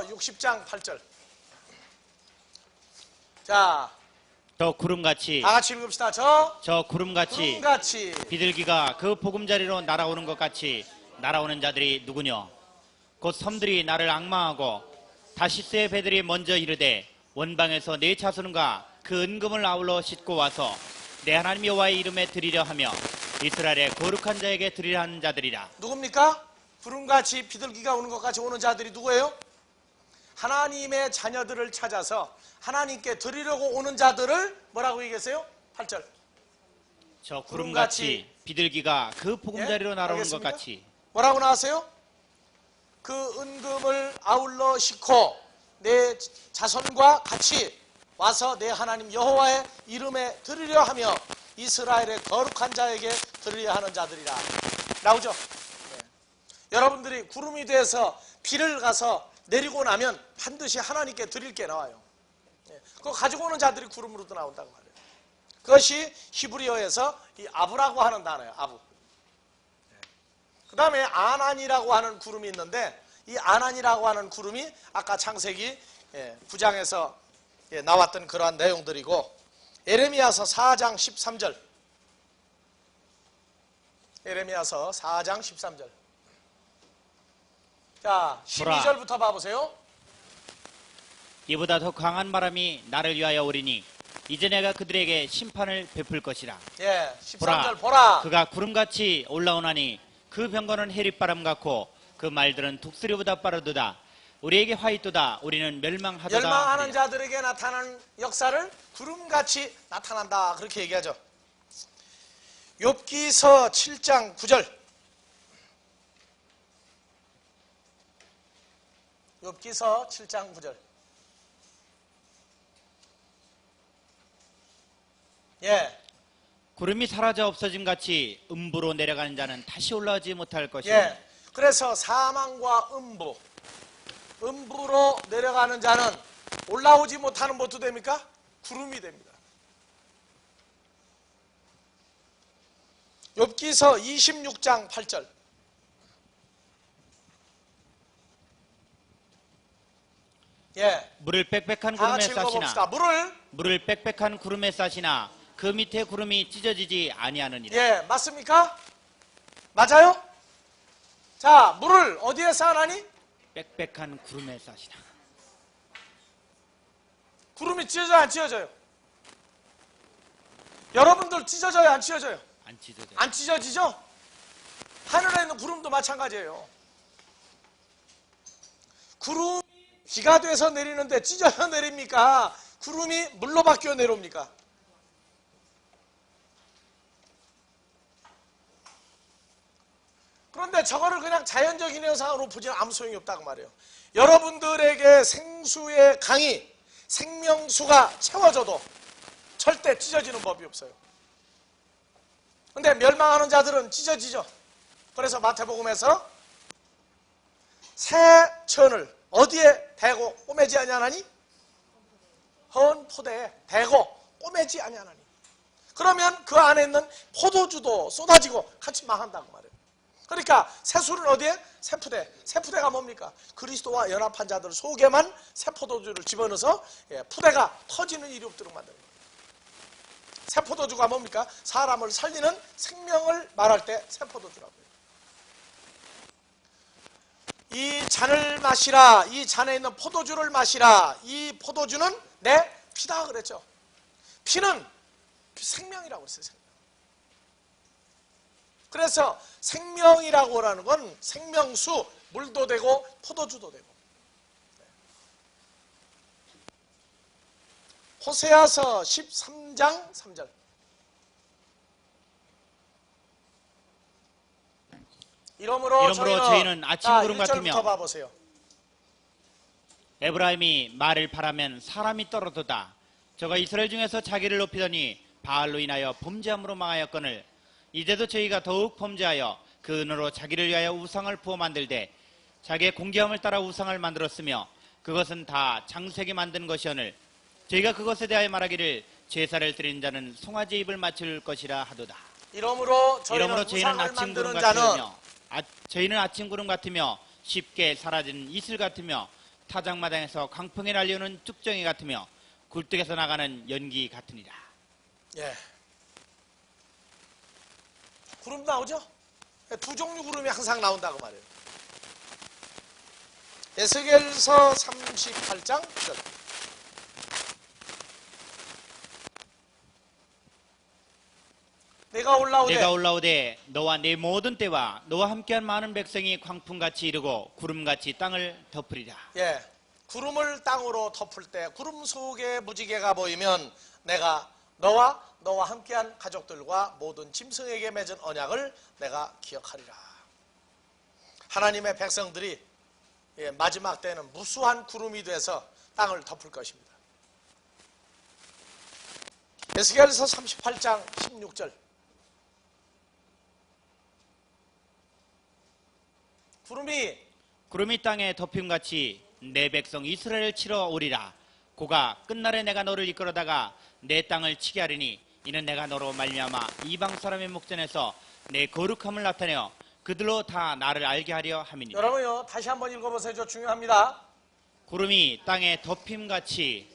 60장 8절. 자, 저 구름같이 다 같이 읽읍시다. 저 구름같이 구름같이 비둘기가 그 보금자리로 날아오는 것 같이 날아오는 자들이 누구뇨? 곧 섬들이 나를 앙망하고 다시스의 배들이 먼저 이르되 원방에서 내 자손과 그 은금을 아울러 싣고 와서 내 하나님 여호와의 이름에 드리려 하며 이스라엘의 거룩한 자에게 드리려 하는 자들이라. 누굽니까? 구름같이 비둘기가 오는 것 같이 오는 자들이 누구예요? 하나님의 자녀들을 찾아서 하나님께 드리려고 오는 자들을 뭐라고 얘기했어요? 8절. 저 구름같이 비둘기가 그 보금자리로 예? 날아오는 알겠습니까? 것 같이. 뭐라고 나왔어요? 그 은금을 아울러 싣고 내 자손과 같이 와서 내 하나님 여호와의 이름에 드리려 하며 이스라엘의 거룩한 자에게 드리려 하는 자들이라. 나오죠? 네. 여러분들이 구름이 돼서 비를 가서 내리고 나면 반드시 하나님께 드릴 게 나와요. 네. 그거 가지고 오는 자들이 구름으로도 나온다고 말해요. 그것이 히브리어에서 이 아부라고 하는 단어예요. 아부. 그 다음에 아난이라고 하는 구름이 있는데 이 아난이라고 하는 구름이 아까 창세기 9장에서 나왔던 그러한 내용들이고 에레미야서 4장 13절. 에레미야서 4장 13절. 자, 12절부터 봐보세요. 이보다 더 강한 바람이 나를 위하여 오리니 이제 내가 그들에게 심판을 베풀 것이라. 예, 13절 보라. 그가 구름같이 올라오나니 그 병거는 해릿바람 같고 그 말들은 독수리보다 빠르도다. 우리에게 화 있도다. 우리는 멸망하도다. 멸망하는 자들에게 나타나는 역사를 구름같이 나타난다. 그렇게 얘기하죠. 욥기서 7장 9절. 욥기서 7장 9절. 예. 구름이 사라져 없어짐 같이 음부로 내려가는 자는 다시 올라오지 못할 것이다. 예. 그래서 사망과 음부로 내려가는 자는 올라오지 못하는 뭣도 됩니까? 구름이 됩니다. 욥기서 26장 8절. 예. 물을 빽빽한 다 구름에 같이 읽어봅시다. 싸시나 물을 빽빽한 구름에 싸시나 그 밑에 구름이 찢어지지 아니하느니라. 예, 맞습니까? 맞아요? 자, 물을 어디에 쌓아나니? 빽빽한 구름에 싸시나. 구름이 찢어져요, 안 찢어져요? 여러분들 찢어져요, 안 찢어져요? 안 찢어져. 안 찢어지죠? 하늘에 있는 구름도 마찬가지예요. 구름이 비가 돼서 내리는데 찢어져 내립니까? 구름이 물로 바뀌어 내려옵니까? 그런데 저거를 그냥 자연적인 현상으로 보지는 아무 소용이 없다고 말해요. 여러분들에게 생수의 강이 생명수가 채워져도 절대 찢어지는 법이 없어요. 근데 멸망하는 자들은 찢어지죠. 그래서 마태복음에서 새 천을 어디에 대고 꼬매지 아니하나니? 헌 포대에 대고 꼬매지 아니하나니? 그러면 그 안에 있는 포도주도 쏟아지고 같이 망한다고 말해요. 그러니까 새술은 어디에? 새푸대. 새푸대가 뭡니까? 그리스도와 연합한 자들 속에만 새포도주를 집어넣어서 푸대가 터지는 일이 없도록 만드는 거예요. 새포도주가 뭡니까? 사람을 살리는 생명을 말할 때 새포도주라고 해요. 이 잔을 마시라. 이 잔에 있는 포도주를 마시라. 이 포도주는 내 피다 그랬죠. 피는 생명이라고 했어요. 생명. 그래서 생명이라고 하는 건 생명수, 물도 되고 포도주도 되고. 호세아서 13장 3절. 이러므로 저희는 아침 구름 같으며 1절부터 봐보세요. 에브라임이 말을 바라면 사람이 떨어도다. 저가 이스라엘 중에서 자기를 높이더니 바알로 인하여 범죄함으로 망하였거늘 이제도 저희가 더욱 범죄하여 그 은으로 자기를 위하여 우상을 부어 만들되 자기의 공개함을 따라 우상을 만들었으며 그것은 다 장색이 만든 것이오늘 저희가 그것에 대하여 말하기를 제사를 드리는 자는 송아지 입을 맞출 것이라 하도다. 이러므로 저희는 우상을 아침 구름 만드는 자는 저희는 아침 구름 같으며 쉽게 사라지는 이슬 같으며 타작마당에서 광풍이 날려오는 쭉정이 같으며 굴뚝에서 나가는 연기 같으니라. 예. 구름 나오죠? 두 종류 구름이 항상 나온다고 말해요. 에스겔서 38장 9절. 내가 올라오되 너와 내 모든 때와 너와 함께한 많은 백성이 광풍같이 이르고 구름같이 땅을 덮으리라. 예, 구름을 땅으로 덮을 때 구름 속에 무지개가 보이면 내가 너와 함께한 가족들과 모든 짐승에게 맺은 언약을 내가 기억하리라. 하나님의 백성들이 마지막 때는 무수한 구름이 돼서 땅을 덮을 것입니다. 에스겔서 38장 16절. 구름이 땅에 덮임같이 내 백성 이스라엘을 치러 오리라. 고가 끝날에 내가 너를 이끌어다가 내 땅을 치게 하리니 이는 내가 너로 말미암아 이방 사람의 목전에서 내 거룩함을 나타내어 그들로 다 나를 알게 하려 함이니라. 여러분요, 다시 한번 읽어보세요. 저 중요합니다. 구름이 땅에 덮임같이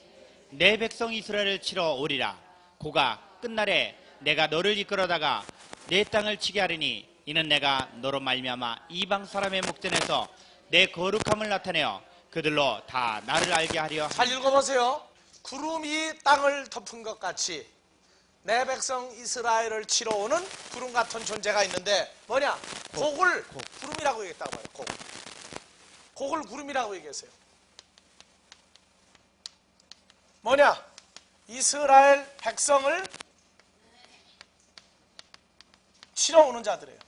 내 백성 이스라엘을 치러 오리라. 고가 끝날에 내가 너를 이끌어다가 내 땅을 치게 하리니 이는 내가 너로 말미암아 이방 사람의 목전에서 내 거룩함을 나타내어 그들로 다 나를 알게 하려 잘 읽어보세요. 구름이 땅을 덮은 것 같이 내 백성 이스라엘을 치러 오는 구름 같은 존재가 있는데 뭐냐? 곡을 구름이라고 얘기했다고 말해요. 곡을 구름이라고 얘기했어요. 뭐냐? 이스라엘 백성을 치러 오는 자들이에요.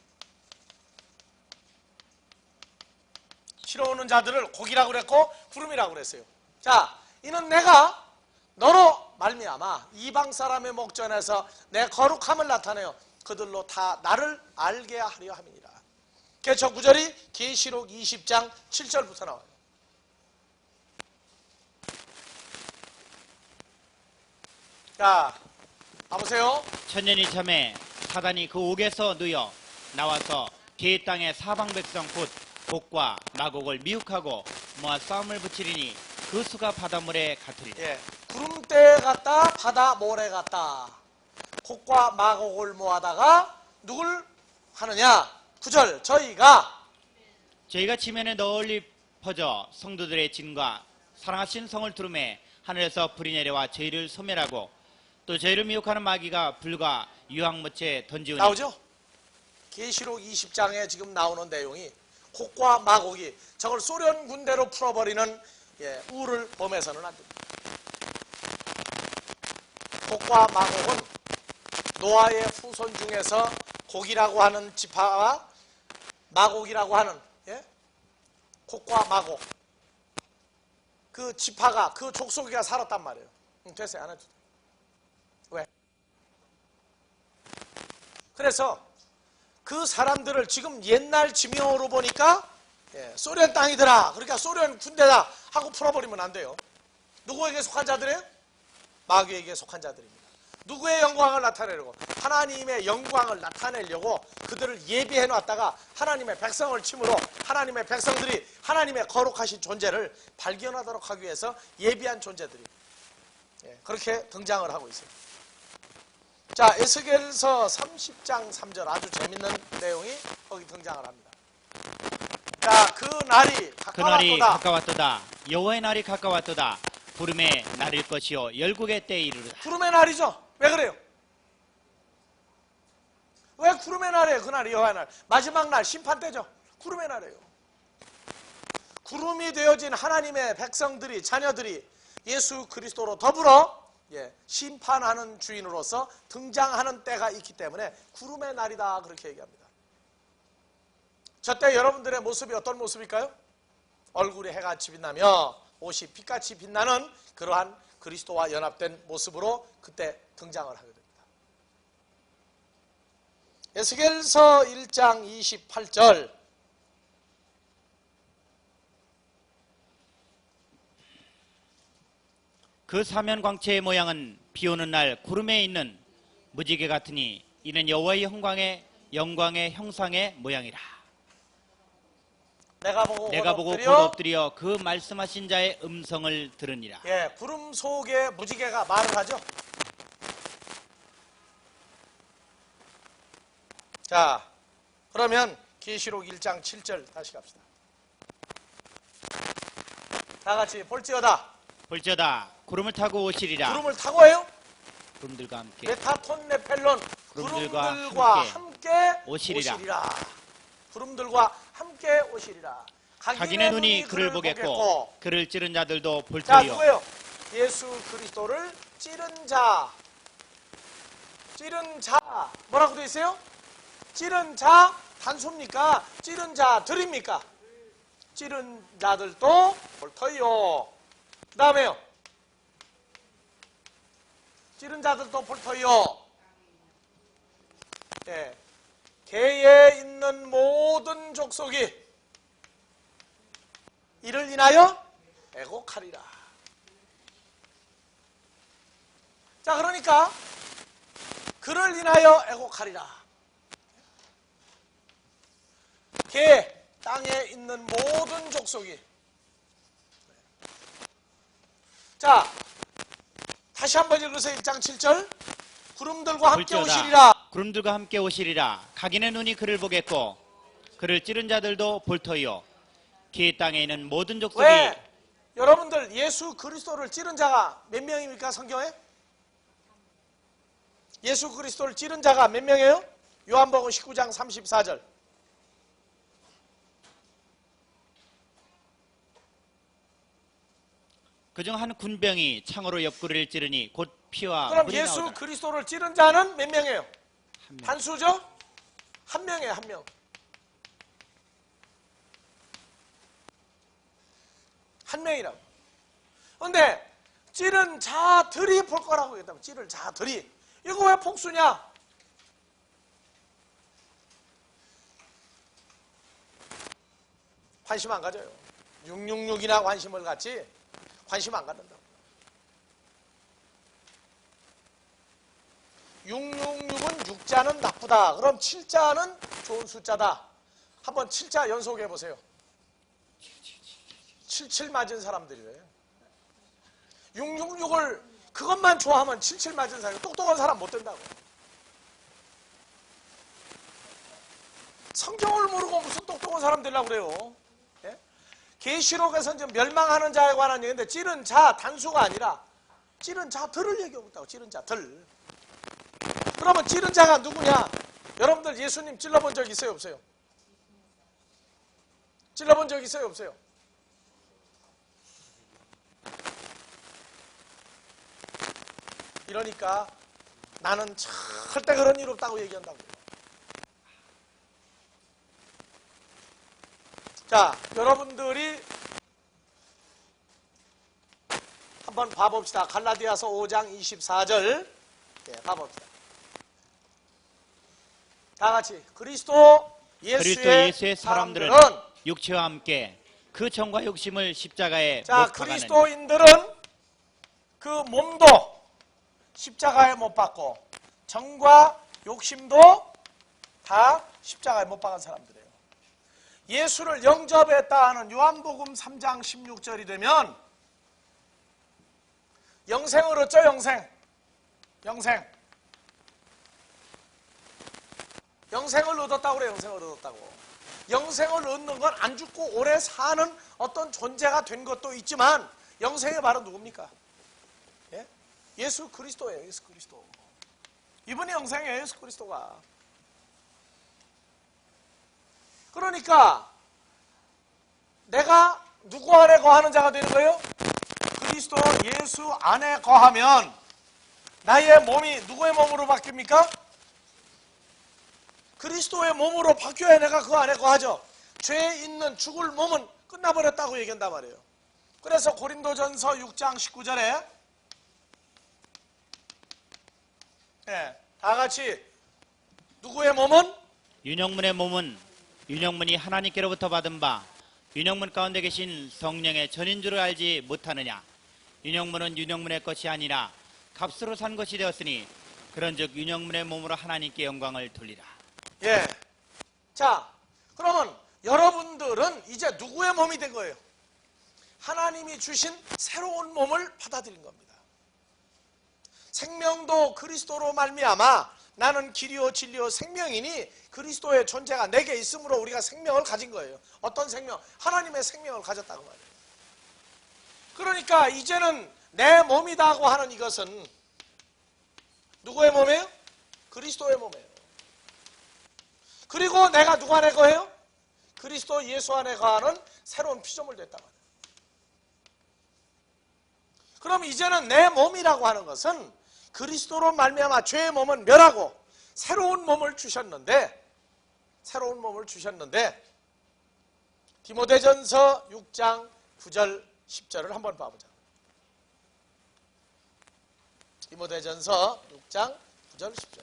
치러 오는 자들을 곡이라고 그랬고 구름이라고 그랬어요. 자, 이는 내가 너로 말미암아 이방 사람의 목전에서 내 거룩함을 나타내어 그들로 다 나를 알게 하려 함이니라. 저 구절이 계시록 20장 7절부터 나와요. 자, 봐보세요. 천년이 참에 사단이 그 옥에서 누여 나와서 개 땅의 사방 백성 곧 곡과 마곡을 미혹하고 모아 싸움을 붙이리니 그 수가 바닷물에 같으리라. 예, 구름대 같다, 바다 모래 같다. 곡과 마곡을 모아다가 누굴 하느냐? 9절, 저희가 지면에 널리 퍼져 성도들의 진과 사랑하신 성을 두루매 하늘에서 불이 내려와 저희를 소멸하고 또 저희를 미혹하는 마귀가 불과 유황못에 던지우니. 나오죠? 계시록 20장에 지금 나오는 내용이 곡과 마곡이 저걸 소련 군대로 풀어버리는 우를 범해서는 안 됩니다. 곡과 마곡은 노아의 후손 중에서 곡이라고 하는 지파와 마곡이라고 하는 곡과 마곡 그 지파가 그 족속이가 살았단 말이에요. 됐어요. 안 해도 돼요. 왜? 그래서 그 사람들을 지금 옛날 지명으로 보니까 소련 땅이더라. 그러니까 소련 군대다 하고 풀어버리면 안 돼요. 누구에게 속한 자들이에요? 마귀에게 속한 자들입니다. 누구의 영광을 나타내려고? 하나님의 영광을 나타내려고 그들을 예비해 놨다가 하나님의 백성을 침으로 하나님의 백성들이 하나님의 거룩하신 존재를 발견하도록 하기 위해서 예비한 존재들이 그렇게 등장을 하고 있어요. 자, 에스겔서 30장 3절 아주 재밌는 내용이 거기 등장을 합니다. 자, 그 날이 가까웠도다. 여호와의 날이 가까웠도다. 구름의 날일 것이요 열국의 때에 이르르다. 구름의 날이죠. 왜 그래요? 왜 구름의 날이에요? 그날이 여호와의 날. 마지막 날 심판 때죠. 구름의 날이에요. 구름이 되어진 하나님의 백성들이 자녀들이 예수 그리스도로 더불어 심판하는 주인으로서 등장하는 때가 있기 때문에 구름의 날이다 그렇게 얘기합니다. 저때 여러분들의 모습이 어떤 모습일까요? 얼굴에 해같이 빛나며 옷이 빛같이 빛나는 그러한 그리스도와 연합된 모습으로 그때 등장을 하게 됩니다. 에스겔서 1장 28절 그 사면 광채의 모양은 비오는 날 구름에 있는 무지개 같으니 이는 여호와의 영광의 형상의 모양이라. 내가 보고 곧 엎드려 엎드려 그 말씀하신 자의 음성을 들으니라. 예, 구름 속에 무지개가 말을 하죠. 자, 그러면 계시록 1장 7절 다시 갑시다. 다 같이 볼지어다. 볼지어다 구름을 타고 오시리라. 구름을 타고 해요? 구름들과 함께 메타톤 네펠론 구름들과 구름들과 함께 오시리라. 구름들과 함께 오시리라. 각인의 눈이 그를 보겠고 그를 찌른 자들도 볼 자, 터이요. 누구예요? 예수 그리스도를 찌른 자. 찌른 자 뭐라고 되어 있어요? 찌른 자 단수입니까? 찌른 자들입니까? 찌른 자들도 볼 터이요. 그 다음에요. 찌른 자들도 볼 터이요. 예. 개에 있는 모든 족속이 이를 인하여 애곡하리라. 자, 그러니까 그를 인하여 애곡하리라. 개, 땅에 있는 모든 족속이. 자, 다시 한번 읽으세요. 1장 7절. 구름들과 함께 볼지어다 오시리라. 구름들과 함께 오시리라. 각인의 눈이 그를 보겠고 그를 찌른 자들도 볼 터이요. 그 땅에 있는 모든 족속이. 왜? 여러분들 예수 그리스도를 찌른 자가 몇 명입니까? 성경에? 예수 그리스도를 찌른 자가 몇 명이에요? 요한복음 19장 34절. 그중 한 군병이 창으로 옆구리를 찌르니 곧 피와 그럼 물이 예수 나오더라. 그리스도를 찌른 자는 몇 명이에요? 한 명. 단수죠? 한 명이에요, 한 명. 한 명이라고. 그런데 찌른 자들이 볼 거라고 했다면 찌른 자들이. 이거 왜 복수냐? 관심 안 가져요. 666이나 관심을 갖지 관심 안 갖는다고. 666은 6자는 나쁘다. 그럼 7자는 좋은 숫자다. 한번 7자 연속해 보세요. 77 맞은 사람들이래요. 666을 그것만 좋아하면 77 맞은 사람, 똑똑한 사람 못 된다고. 성경을 모르고 무슨 똑똑한 사람 되려고 그래요. 예? 계시록에서 이제 멸망하는 자에 관한 얘기인데 찌른 자 단수가 아니라 찌른 자들을 얘기하고 있다고. 찌른 자들. 그러면 찌른 자가 누구냐? 여러분들 예수님 찔러본 적 있어요, 없어요? 찔러본 적 있어요, 없어요? 이러니까 나는 절대 그런 일 없다고 얘기한다고요. 자, 여러분들이 한번 봐봅시다. 갈라디아서 5장 24절. 네, 봐봅시다. 다 같이 그리스도 예수의 사람들은 육체와 함께 그 정과 욕심을 십자가에 자, 못 박아낸. 그리스도인들은 그 몸도 십자가에 못 박고 정과 욕심도 다 십자가에 못 박은 사람들이에요. 예수를 영접했다 하는 요한복음 3장 16절이 되면 영생을 얻죠. 영생을 얻었다고 그래요. 영생을 얻었다고. 영생을 얻는 건 안 죽고 오래 사는 어떤 존재가 된 것도 있지만 영생의 말은 누굽니까? 예? 예수 그리스도예요. 예수 그리스도. 이분이 영생이에요. 예수 그리스도가. 그러니까 내가 누구 안에 거하는 자가 되는 거예요? 그리스도 예수 안에 거하면 나의 몸이 누구의 몸으로 바뀝니까? 그리스도의 몸으로 바뀌어야 내가 그 안에 거하죠. 죄에 있는 죽을 몸은 끝나버렸다고 얘기한단 말이에요. 그래서 고린도전서 6장 19절에 다 같이 누구의 몸은? 윤영문의 몸은 윤영문이 하나님께로부터 받은 바 윤영문 가운데 계신 성령의 전인 줄을 알지 못하느냐. 윤영문은 윤영문의 것이 아니라 값으로 산 것이 되었으니 그런즉 윤영문의 몸으로 하나님께 영광을 돌리라. 예. 자, 그러면 여러분들은 이제 누구의 몸이 된 거예요? 하나님이 주신 새로운 몸을 받아들인 겁니다. 생명도 그리스도로 말미암아 나는 길이요 진리요 생명이니 그리스도의 존재가 내게 있으므로 우리가 생명을 가진 거예요. 어떤 생명? 하나님의 생명을 가졌다고 말해요. 그러니까 이제는 내 몸이다고 하는 이것은 누구의 몸이에요? 그리스도의 몸이에요. 그리고 내가 누구 안에 거예요? 그리스도 예수 안에 거하는 새로운 피조물 됐단 말이에요. 그럼 이제는 내 몸이라고 하는 것은 그리스도로 말미암아 죄의 몸은 멸하고 새로운 몸을 주셨는데 디모데전서 6장 9절 10절을 한번 봐보자. 디모데전서 6장 9절 10절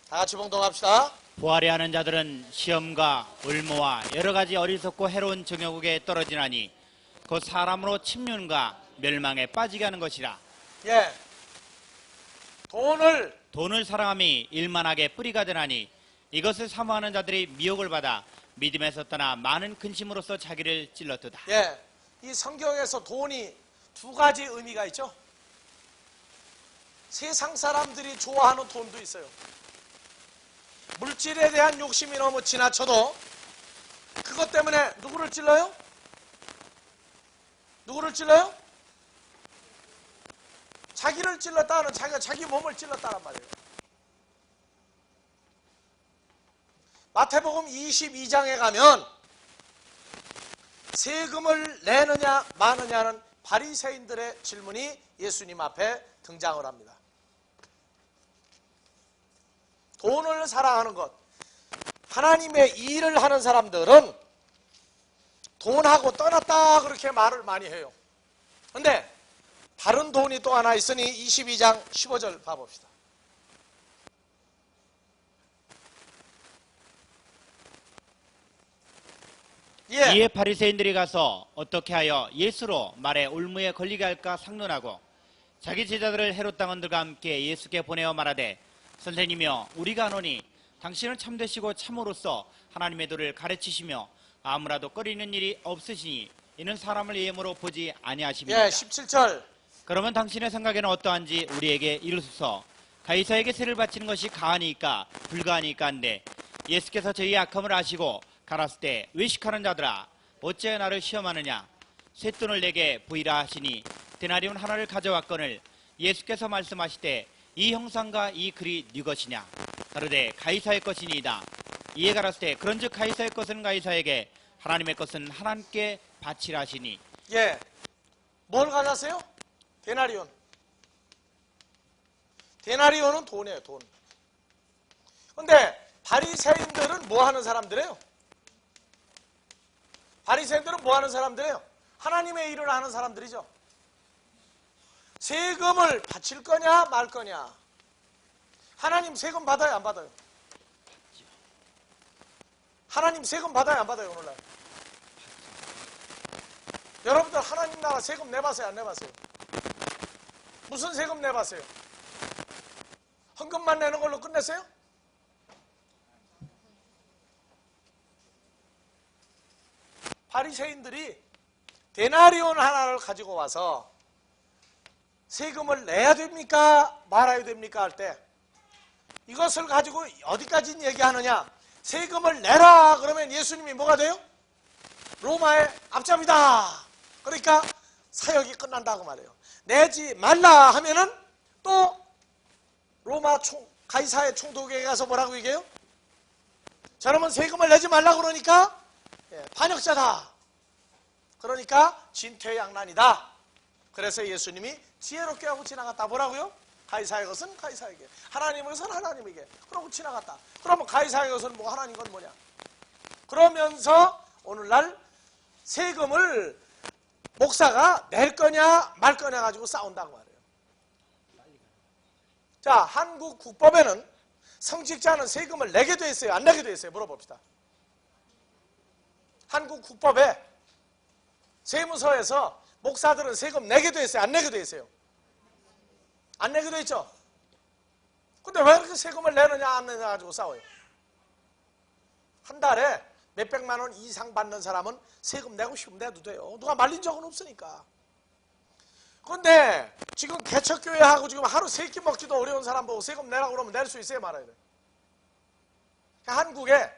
다 같이 봉독합시다. 부활해야 하는 자들은 시험과 올무와 여러 가지 어리석고 해로운 정욕에 떨어지나니 곧 사람으로 침륜과 멸망에 빠지게 하는 것이라. 예, 돈을 사랑함이 일만하게 뿌리가 되나니 이것을 사모하는 자들이 미혹을 받아 믿음에서 떠나 많은 근심으로써 자기를 찔렀도다. 예, 이 성경에서 돈이 두 가지 의미가 있죠. 세상 사람들이 좋아하는 돈도 있어요. 물질에 대한 욕심이 너무 지나쳐도 그것 때문에 누구를 찔러요? 자기를 찔렀다는, 자기가 자기 몸을 찔렀다는 말이에요. 마태복음 22장에 가면 세금을 내느냐 마느냐는 바리새인들의 질문이 예수님 앞에 등장을 합니다. 돈을 사랑하는 것, 하나님의 일을 하는 사람들은 돈하고 떠났다 그렇게 말을 많이 해요. 그런데 다른 돈이 또 하나 있으니 22장 15절 봐봅시다. 예. 이에 바리새인들이 가서 어떻게 하여 예수로 말에 올무에 걸리게 할까 상론하고 자기 제자들을 헤롯 당원들과 함께 예수께 보내어 말하되 선생님이여 우리가 아노니 당신은 참되시고 참으로써 하나님의 도를 가르치시며 아무라도 꺼리는 일이 없으시니 이는 사람을 예물로 보지 아니하십니다. 예, 17절. 그러면 당신의 생각에는 어떠한지 우리에게 이르소서. 가이사에게 세를 바치는 것이 가하니까 불가하니까 한데 예수께서 저희의 악함을 아시고 가라스 때 외식하는 자들아 어찌하여 나를 시험하느냐 쇳돈을 내게 보이라 하시니 데나리온 하나를 가져왔거늘 예수께서 말씀하시되 이 형상과 이 글이 네 것이냐 가로되 가이사의 것이니이다. 이에 가라스 때 그런즉 가이사의 것은 가이사에게 하나님의 것은 하나님께 바치라 하시니. 예, 뭘 가졌어요? 데나리온. 데나리온은 돈이에요, 돈. 근데 바리새인들은 뭐 하는 사람들이에요? 바리새인들은 뭐 하는 사람들이에요? 하나님의 일을 하는 사람들이죠. 세금을 바칠 거냐 말 거냐. 하나님 세금 받아요 안 받아요? 하나님 세금 받아요 안 받아요 오늘날? 여러분들 하나님 나라 세금 내봤어요 안 내봤어요? 무슨 세금 내봤어요? 헌금만 내는 걸로 끝냈어요? 바리새인들이 데나리온 하나를 가지고 와서 세금을 내야 됩니까? 말아야 됩니까? 할 때 이것을 가지고 어디까지 얘기하느냐? 세금을 내라 그러면 예수님이 뭐가 돼요? 로마의 앞잡이다. 그러니까 사역이 끝난다고 말해요. 내지 말라 하면은 또 로마 가이사의 총독에게 가서 뭐라고 얘기해요? 저놈은 세금을 내지 말라 그러니까 반역자다. 그러니까 진퇴양난이다. 그래서 예수님이 지혜롭게 하고 지나갔다. 뭐라고요? 가이사의 것은 가이사에게, 하나님의 것은 하나님에게. 그러고 지나갔다. 그러면 가이사의 것은 뭐, 하나님 건 뭐냐? 그러면서 오늘날 세금을 목사가 낼 거냐 말 거냐 가지고 싸운다고 말해요. 자, 한국 국법에는 성직자는 세금을 내게 돼 있어요? 안 내게 돼 있어요? 물어봅시다. 한국 국법에 세무서에서 목사들은 세금 내게 돼 있어요? 안 내게 돼 있어요? 안 내게 돼 있죠? 근데 왜 이렇게 세금을 내느냐 안 내느냐 가지고 싸워요? 한 달에 몇백만 원 이상 받는 사람은 세금 내고 싶으면 내도 돼요. 누가 말린 적은 없으니까. 그런데 지금 개척교회하고 지금 하루 3끼 먹기도 어려운 사람 보고 세금 내라고 그러면 낼 수 있어요, 말아야 돼요? 한국에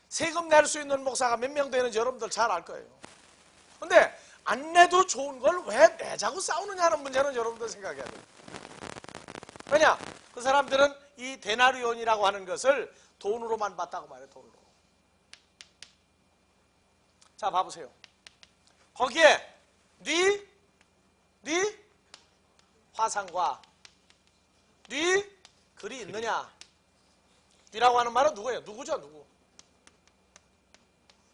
세금 낼 수 있는 목사가 몇 명 되는지 여러분들 잘 알 거예요. 그런데 안 내도 좋은 걸 왜 내자고 싸우느냐는 문제는 여러분들 생각해야 돼요. 왜냐? 그 사람들은 이 데나리온이라고 하는 것을 돈으로만 봤다고 말해요. 돈으로. 자, 봐보세요. 거기에 네 화상과 네 글이 있느냐? 뉘라고 하는 말은 누구예요? 누구죠? 누구?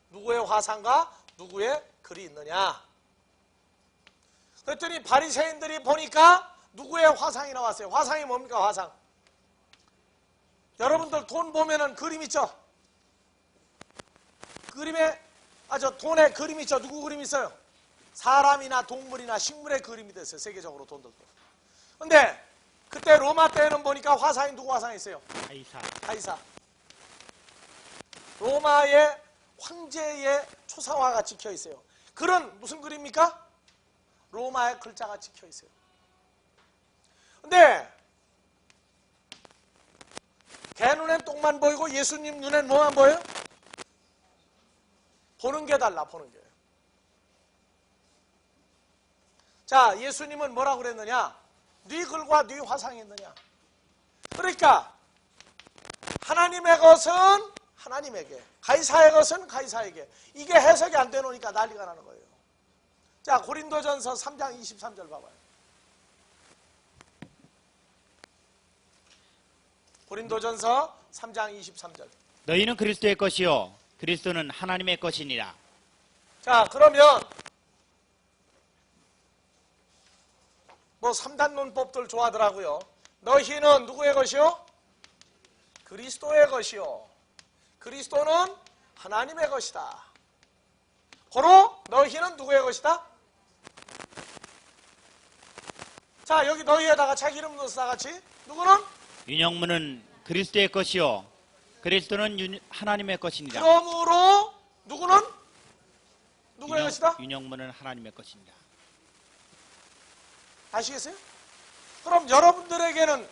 누구의 화상과 누구의 글이 있느냐? 그랬더니 바리새인들이 보니까 누구의 화상이 나왔어요? 화상이 뭡니까? 화상. 여러분들 돈 보면은 그림 있죠? 돈에 그림 있죠? 누구 그림 있어요? 사람이나 동물이나 식물의 그림이 됐어요. 세계적으로 돈들도. 근데 그때 로마 때는 보니까 화상이 누구 화상이 있어요? 가이사. 로마의 황제의 초상화가 찍혀 있어요. 글은 무슨 글입니까? 로마의 글자가 찍혀 있어요. 근데 걔 눈엔 똥만 보이고 예수님 눈엔 뭐만 보여요? 보는 게 달라, 보는 게. 자, 예수님은 뭐라고 그랬느냐? 네 글과 네 화상이 있느냐? 그러니까 하나님의 것은 하나님에게, 가이사의 것은 가이사에게. 이게 해석이 안 되노니까 난리가 나는 거예요. 자, 고린도전서 3장 23절 봐봐요. 고린도전서 3장 23절. 너희는 그리스도의 것이요 그리스도는 하나님의 것이니라. 자, 그러면 뭐 3단 논법들 좋아하더라고요. 너희는 누구의 것이요? 그리스도의 것이요 그리스도는 하나님의 것이다. 고로 너희는 누구의 것이다? 자, 여기 너희에다가 자기 이름 넣어서 다 같이. 누구는? 윤영문은 그리스도의 것이요 그리스도는 하나님의 것이니라. 그러므로 누구는? 누구의 것이다? 윤영문은 하나님의 것이니라. 아시겠어요? 그럼 여러분들에게는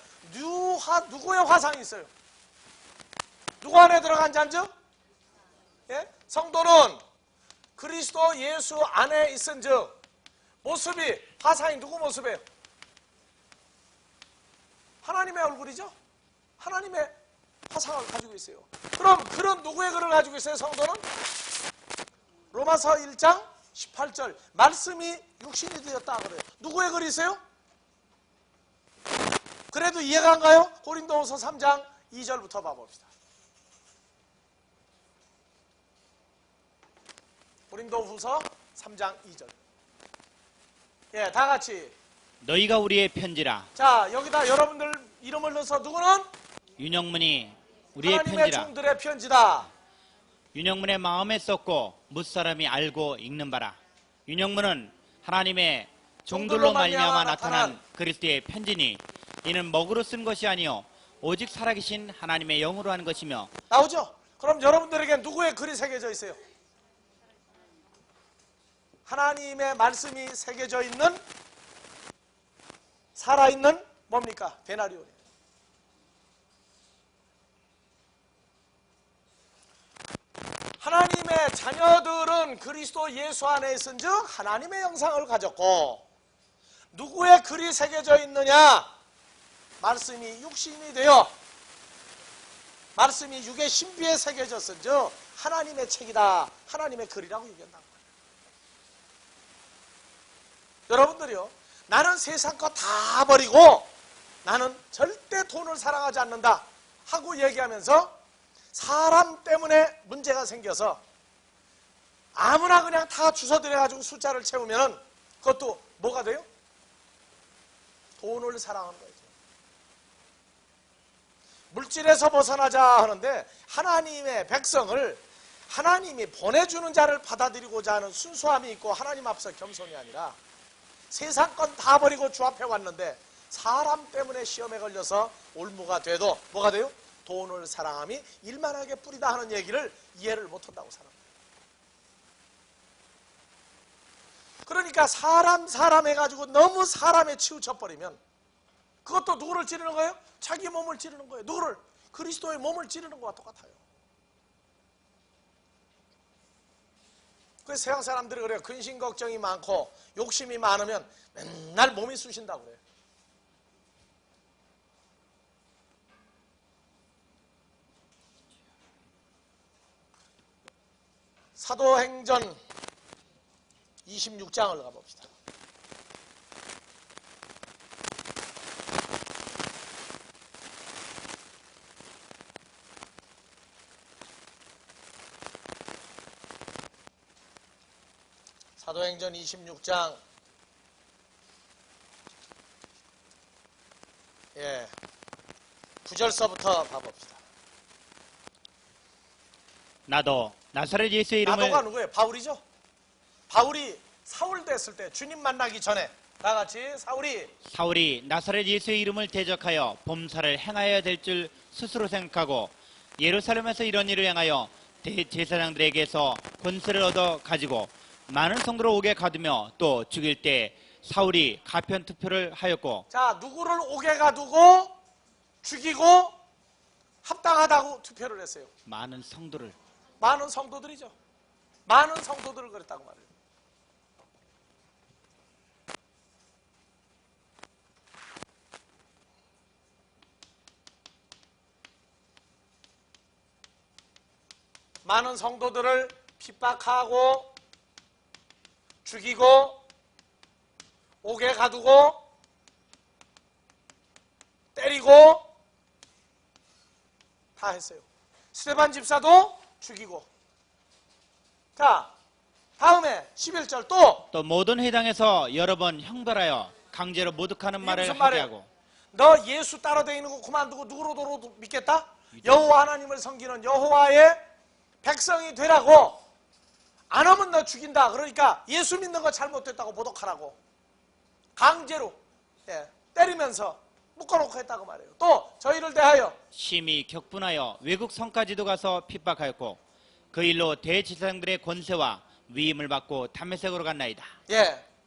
누구의 화상이 있어요? 누구 안에 들어간 자죠? 예? 성도는 그리스도 예수 안에 있은즉 모습이, 화상이 누구 모습이에요? 하나님의 얼굴이죠? 하나님의 화상을 가지고 있어요. 그럼 글은 누구의 글을 가지고 있어요? 성도는? 로마서 1장 18절 말씀이 육신이 되었다 그래요. 누구의 글이 있어요? 그래도 이해가 안 가요? 고린도후서 3장 2절부터 봐봅시다. 고린도후서 3장 2절. 예, 다 같이. 너희가 우리의 편지라. 자, 여기다 여러분들 이름을 넣어서 누구는? 윤영문이 우리의 하나님의 편지라. 종들의 편지다. 윤영문의 마음에 썼고 뭇사람이 알고 읽는 바라. 윤영문은 하나님의 종들로 말미암아 나타난 그리스도의 편지니 이는 먹으로 쓴 것이 아니요 오직 살아계신 하나님의 영으로 한 것이며. 나오죠? 그럼 여러분들에게 누구의 글이 새겨져 있어요? 하나님의 말씀이 새겨져 있는, 살아있는 뭡니까? 데나리온이에요. 하나님의 자녀들은 그리스도 예수 안에 있은즉 하나님의 형상을 가졌고, 누구의 글이 새겨져 있느냐? 말씀이 육신이 되어 말씀이 육의 신비에 새겨졌은즉 하나님의 책이다, 하나님의 글이라고 얘기한다. 여러분들이요, 나는 세상 거 다 버리고 나는 절대 돈을 사랑하지 않는다 하고 얘기하면서 사람 때문에 문제가 생겨서 아무나 그냥 다 주워들여가지고 숫자를 채우면 그것도 뭐가 돼요? 돈을 사랑하는 거죠. 물질에서 벗어나자 하는데 하나님의 백성을 하나님이 보내주는 자를 받아들이고자 하는 순수함이 있고 하나님 앞서 겸손이 아니라 세상 건 다 버리고 주 앞에 왔는데 사람 때문에 시험에 걸려서 올무가 돼도 뭐가 돼요? 돈을 사랑함이 일만하게 뿌리다 하는 얘기를 이해를 못한다고 사람. 그러니까 사람 해가지고 너무 사람에 치우쳐버리면 그것도 누구를 찌르는 거예요? 자기 몸을 찌르는 거예요. 누구를? 그리스도의 몸을 찌르는 것과 똑같아요. 그래서 세상 사람들이 그래요. 근심 걱정이 많고 욕심이 많으면 맨날 몸이 쑤신다고 그래요. 사도행전 26장을 가봅시다. 사도행전 26장 9절서부터 봐봅시다. 나도 나사렛 예수의 이름을 나도가 누구예요? 바울이죠. 바울이 사울 됐을 때 주님 만나기 전에 다 같이 사울이 나사렛 예수의 이름을 대적하여 범사를 행하여야 될 줄 스스로 생각하고 예루살렘에서 이런 일을 행하여 대제사장들에게서 권세를 얻어 가지고 많은 성도를 오게 가두며 또 죽일 때 사울이 가편 투표를 하였고. 자, 누구를 오게 가두고 죽이고 합당하다고 투표를 했어요? 많은 성도를. 많은 성도들이죠. 많은 성도들을 그랬다고 말해요. 많은 성도들을 핍박하고 죽이고 옥에 가두고 때리고 다 했어요. 스데반 집사도 죽이고. 자, 다음에 11절 또 모든 회당에서 여러 번 형벌하여 강제로 모독하는 말을 무슨 하게 말이에요? 하고. 너 예수 따라다니는 거 그만두고 누구로 믿겠다? 여호와 하나님을 섬기는 여호와의 백성이 되라고. 안 하면 너 죽인다. 그러니까 예수 믿는 거 잘못됐다고 모독하라고 강제로 때리면서 묶어놓고 했다고 말해요. 또 저희를 대하여 심히 격분하여 외국 성까지도 가서 핍박하였고 그 일로 대제사장들의 권세와 위임을 받고 담메색으로 갔나이다.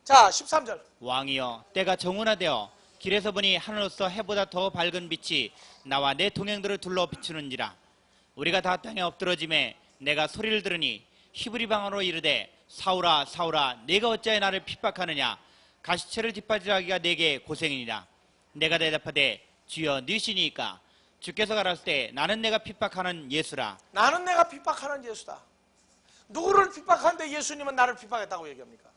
자 13절 왕이여 때가 정운하되어 길에서 보니 하늘로서 해보다 더 밝은 빛이 나와 내 동행들을 둘러 비추는지라. 우리가 다 땅에 엎드러짐에 내가 소리를 들으니 히브리 방언으로 이르되 사울아 사울아 내가 어찌하여 나를 핍박하느냐. 가시체를 뒷바지하기가 내게 고생이니라. 내가 대답하되 주여 너시니까. 주께서 가라사대 때 나는 내가 핍박하는 예수라. 나는 내가 핍박하는 예수다. 누구를 핍박하는데 예수님은 나를 핍박했다고 얘기합니까?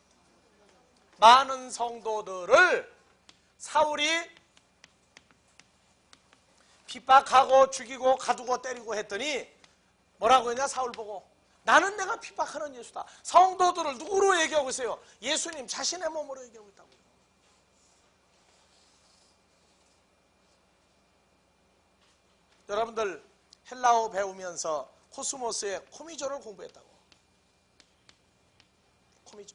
많은 성도들을 사울이 핍박하고 죽이고 가두고 때리고 했더니 뭐라고 했냐? 사울 보고 나는 내가 핍박하는 예수다. 성도들을 누구로 얘기하고 있어요? 예수님 자신의 몸으로 얘기하고 있다고. 여러분들 헬라어 배우면서 코스모스의 코미조를 공부했다고. 코미조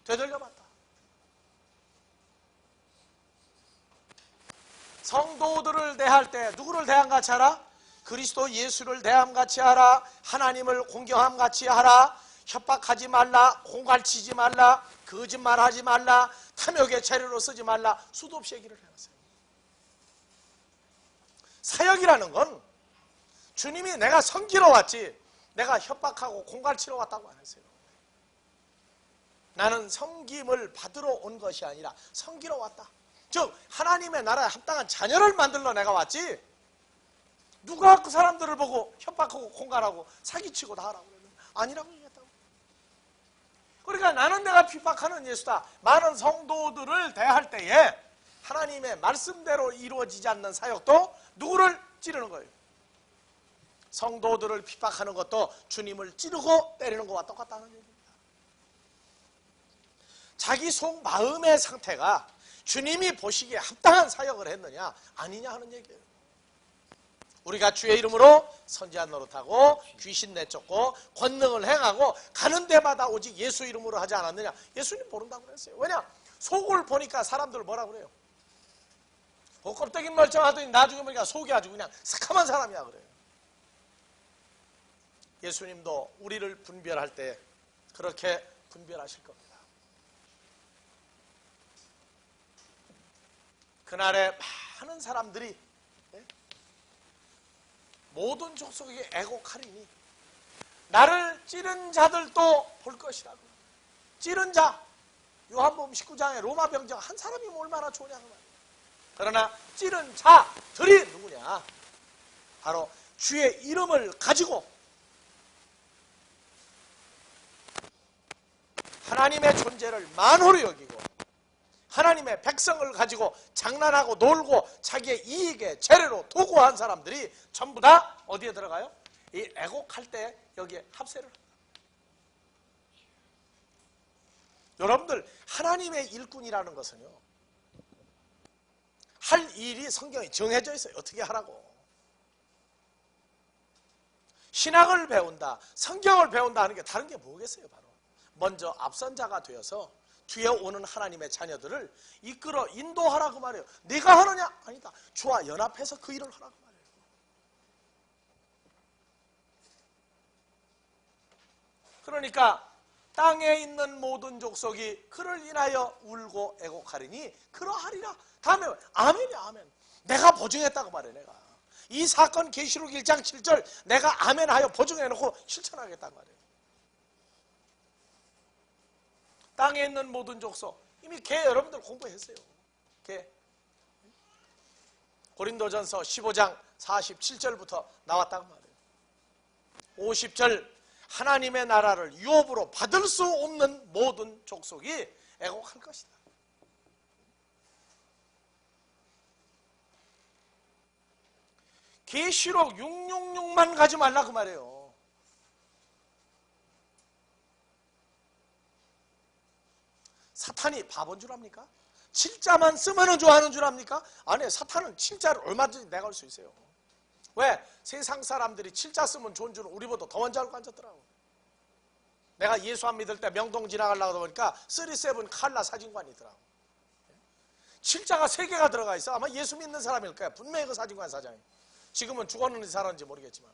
되돌려봤다. 성도들을 대할 때 누구를 대함같이 하라? 그리스도 예수를 대함같이 하라. 하나님을 공경함같이 하라. 협박하지 말라. 공갈치지 말라. 거짓말하지 말라. 탐욕의 재료로 쓰지 말라. 수도 없이 얘기를 해놨어요. 사역이라는 건 주님이 내가 섬기러 왔지 내가 협박하고 공갈치러 왔다고 안 했어요. 나는 섬김을 받으러 온 것이 아니라 섬기러 왔다. 즉 하나님의 나라에 합당한 자녀를 만들러 내가 왔지 누가 그 사람들을 보고 협박하고 공갈하고 사기치고 다 하라고 그랬는데 아니라고 얘기했다고. 그러니까 나는 내가 핍박하는 예수다. 많은 성도들을 대할 때에 하나님의 말씀대로 이루어지지 않는 사역도 누구를 찌르는 거예요? 성도들을 핍박하는 것도 주님을 찌르고 때리는 것과 똑같다는 얘기입니다. 자기 속 마음의 상태가 주님이 보시기에 합당한 사역을 했느냐 아니냐 하는 얘기예요. 우리가 주의 이름으로 선지한 노릇하고 귀신 내쫓고 권능을 행하고 가는 데마다 오직 예수 이름으로 하지 않았느냐. 예수님 모른다고 그랬어요. 왜냐? 속을 보니까 사람들 뭐라고 그래요? 껍데기는 멀쩡하더니 나중에 보니까 속이 아주 그냥 새카만 사람이야 그래요. 예수님도 우리를 분별할 때 그렇게 분별하실 겁니다. 그날에 많은 사람들이 모든 족속에게 애곡하리니 나를 찌른 자들도 볼 것이라고. 찌른 자, 요한복음 19장에 로마 병정 한 사람이 얼마나 좋냐 그 말이에요. 그러나 찌른 자들이 누구냐? 바로 주의 이름을 가지고 하나님의 존재를 만호로 여기고 하나님의 백성을 가지고 장난하고 놀고 자기의 이익에 재래로 도구한 사람들이 전부 다 어디에 들어가요? 이 애곡할 때 여기에 합세를 합니다. 여러분들 하나님의 일꾼이라는 것은요, 할 일이 성경에 정해져 있어요. 어떻게 하라고. 신학을 배운다, 성경을 배운다 하는 게 다른 게 뭐겠어요. 바로 먼저 앞선 자가 되어서 뒤에 오는 하나님의 자녀들을 이끌어 인도하라고 말해요. 네가 하느냐? 아니다. 주와 연합해서 그 일을 하라고 말해요. 그러니까 땅에 있는 모든 족속이 그를 인하여 울고 애곡하리니 그러하리라. 다음에 아멘이 아멘. 내가 보증했다고 말해. 내가 이 사건 계시록 1장 7절 내가 아멘하여 보증해놓고 실천하겠다고 말해요. 땅에 있는 모든 족속, 이미 개 여러분들 공부했어요. 개. 고린도전서 15장 47절부터 나왔다고 말해요. 50절 하나님의 나라를 유업으로 받을 수 없는 모든 족속이 애곡할 것이다. 계시록 666만 가지 말라 그 말이에요. 사탄이 바본 줄 압니까? 7자만 쓰면 좋아하는 줄 압니까? 아니에요. 사탄은 7자를 얼마든지 내갈 수 있어요. 왜? 세상 사람들이 7자 쓰면 좋은 줄은 우리보다 더 먼저 알고 앉았더라고. 내가 예수 안 믿을 때 명동 지나가려고 보니까 37 칼라 사진관이 있더라고. 7자가 3개가 들어가 있어. 아마 예수 믿는 사람일 거야. 분명히 그 사진관 사장이. 지금은 죽었는지 살았는지 모르겠지만.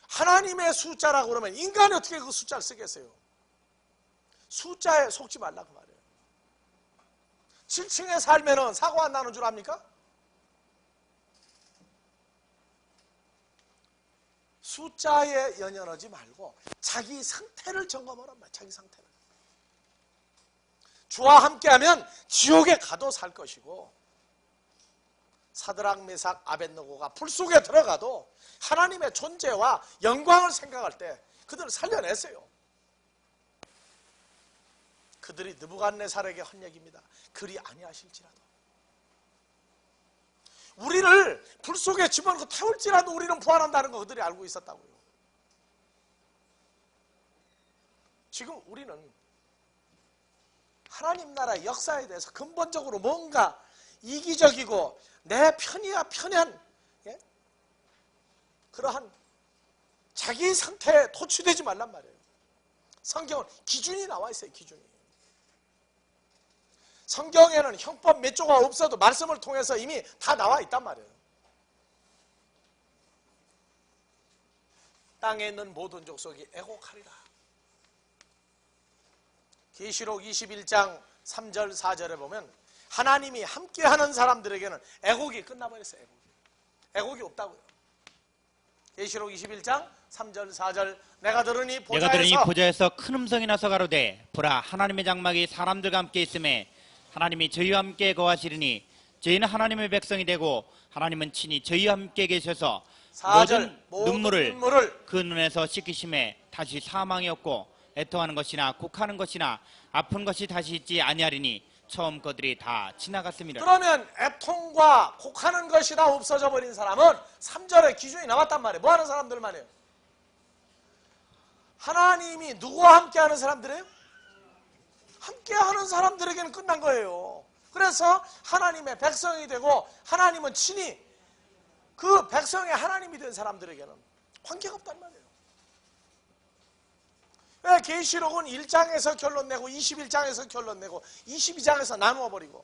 하나님의 숫자라고 그러면 인간이 어떻게 그 숫자를 쓰겠어요? 숫자에 속지 말라고 말해요. 7층에 살면은 사고 안 나는 줄 압니까? 숫자에 연연하지 말고 자기 상태를 점검하란 말이에요. 자기 상태를. 주와 함께하면 지옥에 가도 살 것이고 사드락 메삭 아벳느고가 불 속에 들어가도 하나님의 존재와 영광을 생각할 때 그들을 살려냈어요. 그들이 느부갓네살에게 한 얘기입니다. 그리 아니하실지라도 우리를 불 속에 집어넣고 태울지라도 우리는 부활한다는 거 그들이 알고 있었다고요. 지금 우리는 하나님 나라의 역사에 대해서 근본적으로 뭔가 이기적이고 내 편이야 편한 그러한 자기 상태에 도취되지 말란 말이에요. 성경은 기준이 나와 있어요. 기준이. 성경에는 형법 몇 조가 없어도 말씀을 통해서 이미 다 나와 있단 말이에요. 땅에 있는 모든 족속이 애곡하리라. 계시록 21장 3절 4절에 보면 하나님이 함께하는 사람들에게는 애곡이 끝나버렸어요. 애곡이 없다고요. 계시록 21장 3절 4절 내가 들으니 보좌에서 큰 음성이 나서 가로되 보라 하나님의 장막이 사람들과 함께 있음에 하나님이 저희와 함께 거하시리니 저희는 하나님의 백성이 되고 하나님은 친히 저희와 함께 계셔서 4절, 모든 눈물을 그 눈에서 씻기심에 다시 사망이 없고 애통하는 것이나 곡하는 것이나 아픈 것이 다시 있지 아니하리니 처음 것들이 다 지나갔습니다. 그러면 애통과 곡하는 것이 다 없어져 버린 사람은 3절에 기준이 나왔단 말이에요. 뭐 하는 사람들만 해요? 하나님이 누구와 함께하는 사람들이에요? 함께하는 사람들에게는 끝난 거예요. 그래서 하나님의 백성이 되고 하나님은 친히 그 백성의 하나님이 된 사람들에게는 관계가 없단 말이에요. 왜 계시록은 1장에서 결론 내고 21장에서 결론 내고 22장에서 나누어 버리고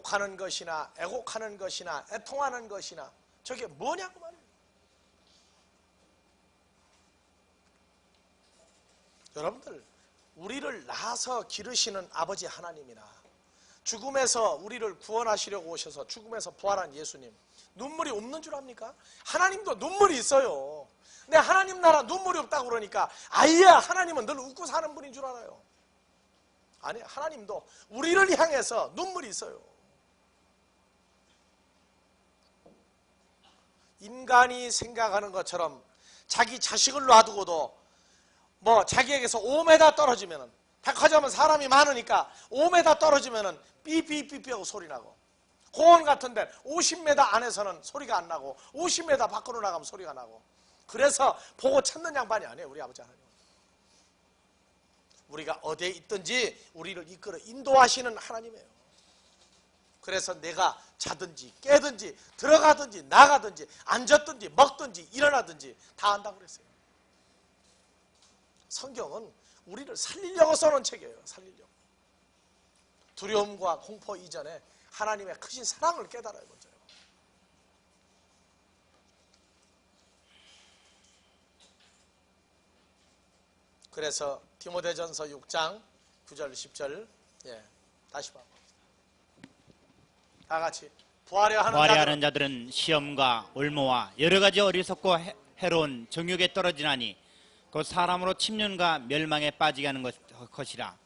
욕하는 것이나 애곡하는 것이나 애통하는 것이나 저게 뭐냐고 말이에요. 여러분들, 우리를 낳아서 기르시는 아버지 하나님이나 죽음에서 우리를 구원하시려고 오셔서 죽음에서 부활한 예수님, 눈물이 없는 줄 압니까? 하나님도 눈물이 있어요. 근데 하나님 나라 눈물이 없다고 그러니까 아예 하나님은 늘 웃고 사는 분인 줄 알아요. 아니, 하나님도 우리를 향해서 눈물이 있어요. 인간이 생각하는 것처럼 자기 자식을 놔두고도 뭐 자기에게서 5m 떨어지면은, 백화점은 사람이 많으니까 5m 떨어지면은 삐삐삐삐 하고 소리 나고, 공원 같은 데 50m 안에서는 소리가 안 나고 50m 밖으로 나가면 소리가 나고, 그래서 보고 찾는 양반이 아니에요, 우리 아버지 하나님. 우리가 어디에 있든지 우리를 이끌어 인도하시는 하나님이에요. 그래서 내가 자든지 깨든지 들어가든지 나가든지 앉았든지 먹든지 일어나든지 다 한다고 그랬어요. 성경은 우리를 살리려고 써놓은 책이에요. 살리려고. 두려움과 공포 이전에 하나님의 크신 사랑을 깨달아야 먼저요. 그래서 디모데전서 6장 9절 10절 다시 봐. 다 같이. 부활해하는 자들은 시험과 올무와 여러 가지 어리석고 해로운 정욕에 떨어지나니 곧 사람으로 침륜과 멸망에 빠지게 하는 것이라.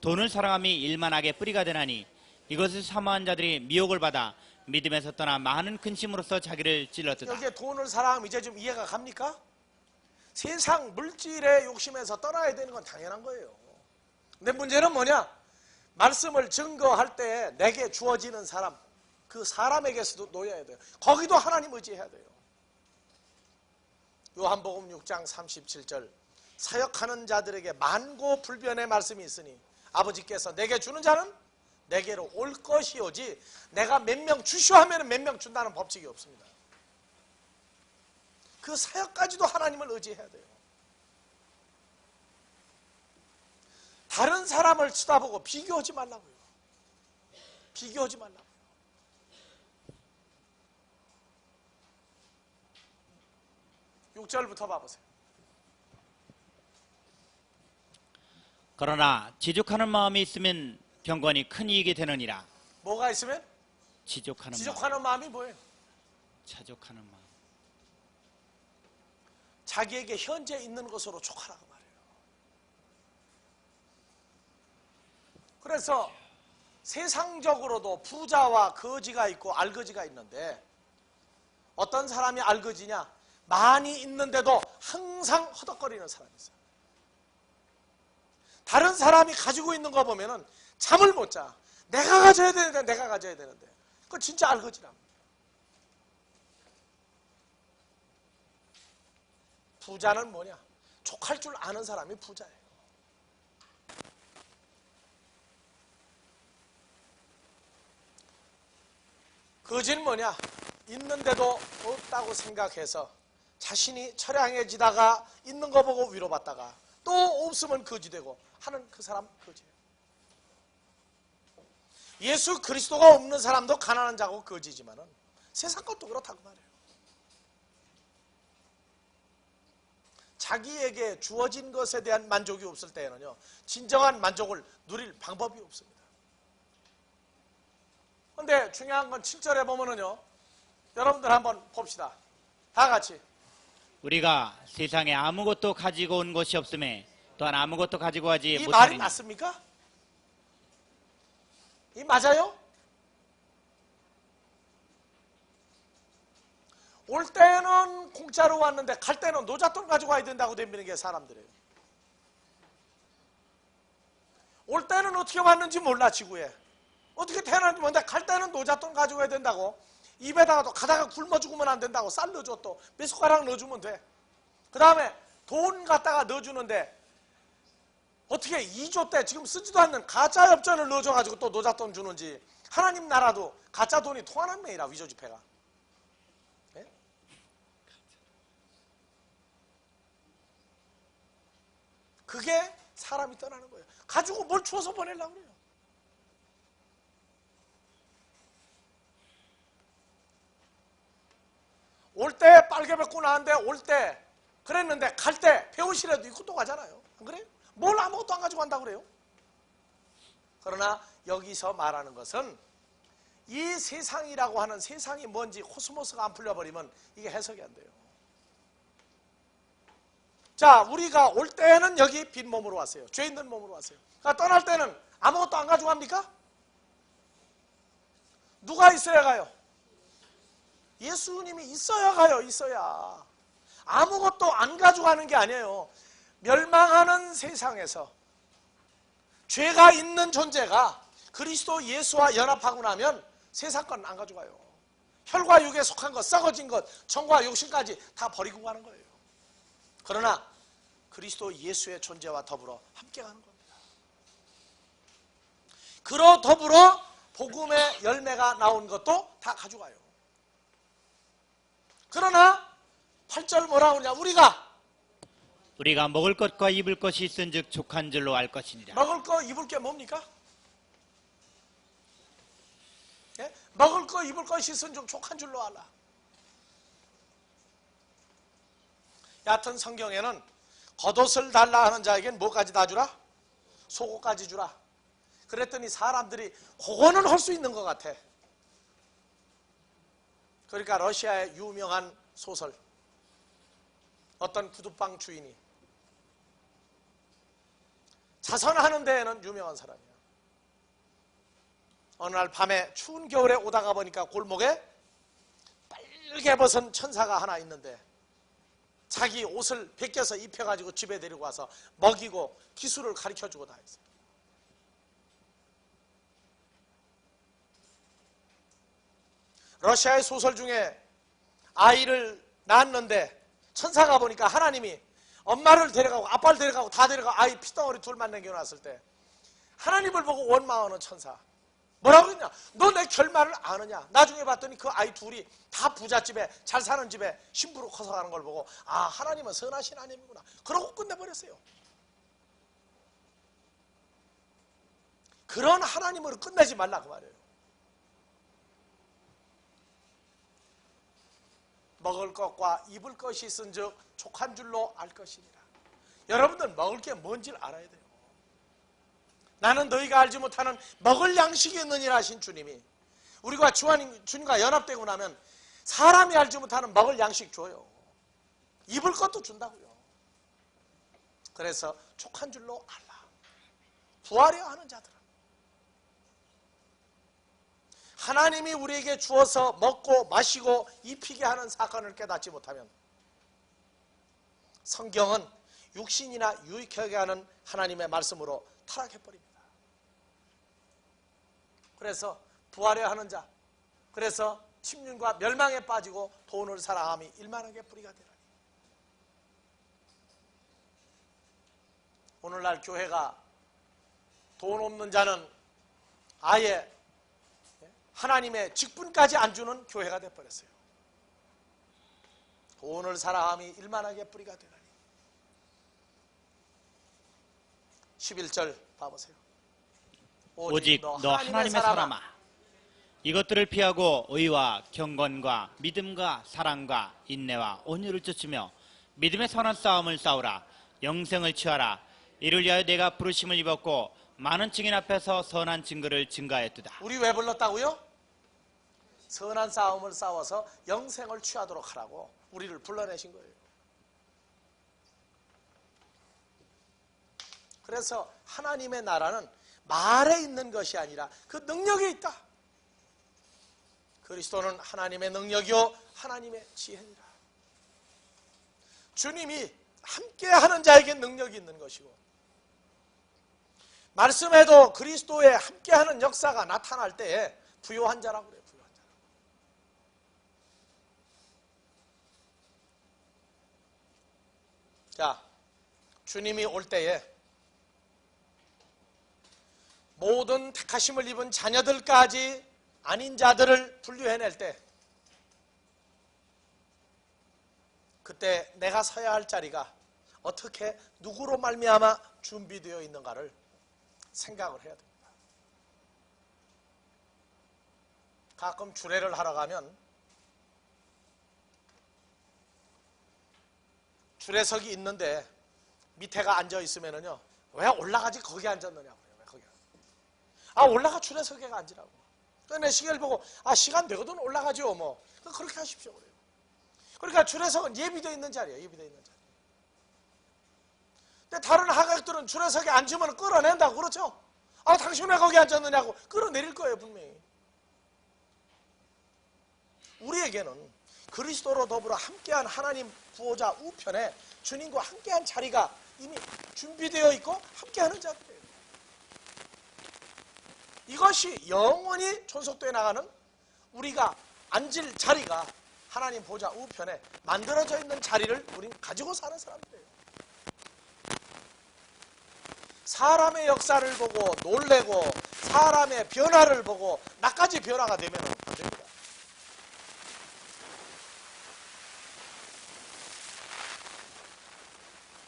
돈을 사랑함이 일만하게 뿌리가 되나니 이것을 사모한 자들이 미혹을 받아 믿음에서 떠나 많은 근심으로써 자기를 찔렀도다. 여기에 돈을 사랑하면 이제 좀 이해가 갑니까? 세상 물질의 욕심에서 떠나야 되는 건 당연한 거예요. 근데 문제는 뭐냐? 말씀을 증거할 때 내게 주어지는 사람, 그 사람에게서도 놓여야 돼요. 거기도 하나님 의지해야 돼요. 요한복음 6장 37절, 사역하는 자들에게 만고불변의 말씀이 있으니 아버지께서 내게 주는 자는 내게로 올 것이오지 내가 몇 명 주시오 하면 몇 명 준다는 법칙이 없습니다. 그 사역까지도 하나님을 의지해야 돼요. 다른 사람을 쳐다보고 비교하지 말라고요. 비교하지 말라고요. 육 절부터 봐보세요. 그러나 지족하는 마음이 있으면 경건이 큰 이익이 되느니라. 뭐가 있으면? 지족하는 마음이 뭐예요? 자족하는 마음. 자기에게 현재 있는 것으로 족하라고 말해요. 그래서 세상적으로도 부자와 거지가 있고 알거지가 있는데, 어떤 사람이 알거지냐? 많이 있는데도 항상 허덕거리는 사람이 있어요. 다른 사람이 가지고 있는 거 보면은 잠을 못 자. 내가 가져야 되는데, 내가 가져야 되는데. 그건 진짜 알거지랍니다. 부자는 뭐냐? 족할 줄 아는 사람이 부자예요. 거지는 뭐냐? 있는데도 없다고 생각해서 자신이 처량해지다가 있는 거 보고 위로받다가 또 없으면 거지되고 하는 그 사람 거지예요. 예수 그리스도가 없는 사람도 가난한 자고 거지지만은 세상 것도 그렇다고 말해요. 자기에게 주어진 것에 대한 만족이 없을 때에는요, 진정한 만족을 누릴 방법이 없습니다. 그런데 중요한 건 7절에 보면은요, 여러분들 한번 봅시다. 다 같이. 우리가 세상에 아무것도 가지고 온 것이 없음에 또한 아무것도 가지고 가지 이 말이 못하리니. 맞습니까? 이 맞아요? 올 때는 공짜로 왔는데 갈 때는 노잣돈 가지고 와야 된다고 덤비는 게 사람들이에요. 올 때는 어떻게 왔는지 몰라, 지구에. 어떻게 태어났는지 모르는데 갈 때는 노잣돈 가지고 와야 된다고. 입에다가 또 가다가 굶어 죽으면 안 된다고. 쌀 넣어줘, 또 몇 숟가락 넣어주면 돼. 그 다음에 돈 갖다가 넣어주는데 어떻게 2조 때 지금 쓰지도 않는 가짜 엽전을 넣어줘가지고 또 노잣돈 주는지. 하나님 나라도 가짜 돈이 통하는 메이라, 위조 지폐가. 네? 그게 사람이 떠나는 거예요. 가지고 뭘 주워서 보내려고 그래요. 설계 받고 나는데 올 때 그랬는데 갈 때 배우시라도 입고 또 가잖아요. 안 그래요? 뭘 아무것도 안 가지고 간다고 그래요? 그러나 여기서 말하는 것은 이 세상이라고 하는 세상이 뭔지 코스모스가 안 풀려버리면 이게 해석이 안 돼요. 자, 우리가 올 때는 여기 빈 몸으로 왔어요. 죄 있는 몸으로 왔어요. 그러니까 떠날 때는 아무것도 안 가지고 갑니까? 누가 있어야 가요? 예수님이 있어야 가요. 있어야. 아무것도 안 가져가는 게 아니에요. 멸망하는 세상에서 죄가 있는 존재가 그리스도 예수와 연합하고 나면 세상 건 안 가져가요. 혈과 육에 속한 것, 썩어진 것, 정과 욕심까지 다 버리고 가는 거예요. 그러나 그리스도 예수의 존재와 더불어 함께 가는 겁니다. 그러 더불어 복음의 열매가 나온 것도 다 가져가요. 그러나 8절 뭐라고 하냐? 우리가 먹을 것과 입을 것이 있은즉 족한 줄로 알 것이니라. 먹을 거 입을 게 뭡니까? 예? 먹을 거 입을 것이 있은즉 족한 줄로 알아. 얕은 성경에는 겉옷을 달라 하는 자에겐 뭐까지 다 주라? 속옷까지 주라. 그랬더니 사람들이 그거는 할 수 있는 것 같아. 그러니까 러시아의 유명한 소설, 어떤 구두방 주인이 자선하는 데에는 유명한 사람이야. 어느 날 밤에 추운 겨울에 오다가 보니까 골목에 빨개 벗은 천사가 하나 있는데 자기 옷을 벗겨서 입혀가지고 집에 데리고 와서 먹이고 기술을 가르쳐주고 다 했어요. 러시아의 소설 중에 아이를 낳았는데 천사가 보니까 하나님이 엄마를 데려가고 아빠를 데려가고 다 데려가고 아이 피덩어리 둘만 남겨놨을 때 하나님을 보고 원망하는 천사 뭐라고 그랬냐? 너 내 결말을 아느냐? 나중에 봤더니 그 아이 둘이 다 부잣집에 잘 사는 집에 신부로 커서 가는 걸 보고 아, 하나님은 선하신 하나님이구나. 그러고 끝내버렸어요. 그런 하나님으로 끝내지 말라 그 말이에요. 먹을 것과 입을 것이 있은즉 족한 줄로 알 것이니라. 여러분들 먹을 게 뭔지를 알아야 돼요. 나는 너희가 알지 못하는 먹을 양식이 있느니라 하신 주님이 우리가 주님과 연합되고 나면 사람이 알지 못하는 먹을 양식 줘요. 입을 것도 준다고요. 그래서 족한 줄로 알라. 부활해야 하는 자들은 하나님이 우리에게 주어서 먹고 마시고 입히게 하는 사건을 깨닫지 못하면 성경은 육신이나 유익하게 하는 하나님의 말씀으로 타락해버립니다. 그래서 부활해야 하는 자, 그래서 침륜과 멸망에 빠지고 돈을 사랑함이 일만하게 뿌리가 되라니. 오늘날 교회가 돈 없는 자는 아예 하나님의 직분까지 안 주는 교회가 되어버렸어요. 돈을 사랑함이 일만하게 뿌리가 되라니. 11절 봐보세요. 오직 너 하나님의 사람아 이것들을 피하고 의와 경건과 믿음과 사랑과 인내와 온유를 쫓으며 믿음의 선한 싸움을 싸우라. 영생을 취하라. 이를 위하여 내가 부르심을 입었고 많은 증인 앞에서 선한 증거를 증가하였도다. 우리 왜 불렀다고요? 선한 싸움을 싸워서 영생을 취하도록 하라고 우리를 불러내신 거예요. 그래서 하나님의 나라는 말에 있는 것이 아니라 그 능력에 있다. 그리스도는 하나님의 능력이요 하나님의 지혜니라. 주님이 함께하는 자에게 능력이 있는 것이고 말씀에도 그리스도의 함께하는 역사가 나타날 때에 부요한 자라고 그래요. 부요한 자. 자, 주님이 올 때에 모든 택하심을 입은 자녀들까지 아닌 자들을 분류해낼 때 그때 내가 서야 할 자리가 어떻게 누구로 말미암아 준비되어 있는가를 생각을 해야 됩니다. 가끔 주례를 하러 가면 주례석이 있는데 밑에가 앉아 있으면은요, 왜 올라가지 거기 앉았느냐고 그래요. 왜 거기? 올라가 주례석에 앉으라고. 내 시계를 보고 시간 되거든 올라가죠 뭐. 그렇게 하십시오 그래요. 그러니까 주례석은 예비되어 있는 자리예요. 예비되어 있는 자리. 근데 다른 하객들은 주례석에 앉으면 끌어낸다고 그렇죠? 당신 왜 거기 앉았느냐고 끌어내릴 거예요 분명히. 우리에게는 그리스도로 더불어 함께한 하나님 구호자 우편에 주님과 함께한 자리가 이미 준비되어 있고 함께하는 자들이에요. 이것이 영원히 존속되어 나가는 우리가 앉을 자리가 하나님 보좌 우편에 만들어져 있는 자리를 우린 가지고 사는 사람들이에요. 사람의 역사를 보고 놀래고 사람의 변화를 보고 나까지 변화가 되면 안 됩니다.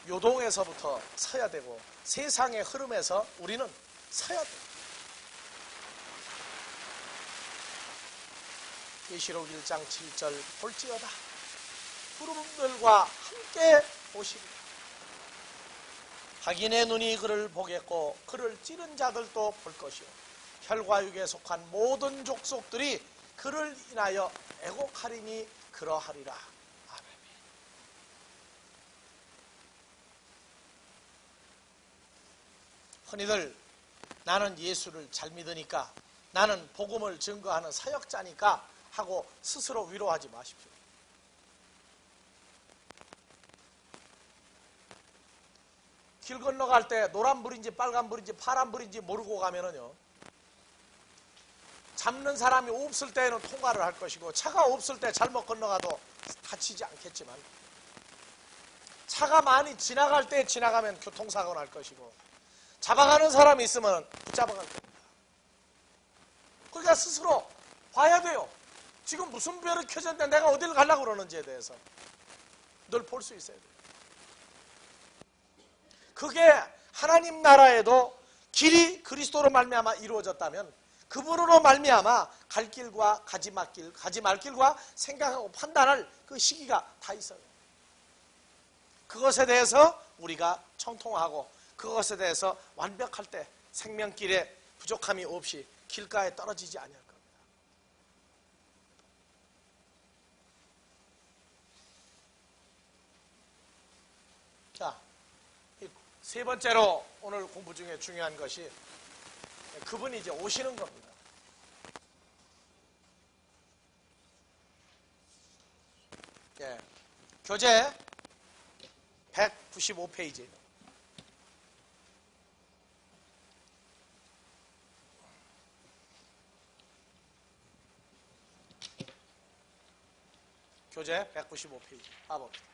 요동에서부터 서야 되고 세상의 흐름에서 우리는 서야 돼요. 계시록 1장 7절 볼지어다 구름들과 함께 오시리라. 확인의 눈이 그를 보겠고 그를 찌른 자들도 볼 것이요 혈과육에 속한 모든 족속들이 그를 인하여 애곡하리니 그러하리라. 아멘. 흔히들 나는 예수를 잘 믿으니까 나는 복음을 증거하는 사역자니까 하고 스스로 위로하지 마십시오. 길 건너갈 때 노란불인지 빨간불인지 파란불인지 모르고 가면은요, 잡는 사람이 없을 때에는 통과를 할 것이고 차가 없을 때 잘못 건너가도 다치지 않겠지만 차가 많이 지나갈 때 지나가면 교통사고 날 것이고 잡아가는 사람이 있으면 붙잡아갈 겁니다. 그러니까 스스로 봐야 돼요. 지금 무슨 별이 켜졌는데 내가 어디를 가려고 그러는지에 대해서 늘 볼 수 있어야 돼요. 그게 하나님 나라에도 길이 그리스도로 말미암아 이루어졌다면 그분으로 말미암아 갈 길과 가지 말 길과 생각하고 판단할 그 시기가 다 있어요. 그것에 대해서 우리가 청통하고 그것에 대해서 완벽할 때 생명길에 부족함이 없이 길가에 떨어지지 아니할 겁니다. 자, 세 번째로 오늘 공부 중에 중요한 것이 그분이 이제 오시는 겁니다. 예, 교재 195페이지. 교재 195페이지. 봐봅시다.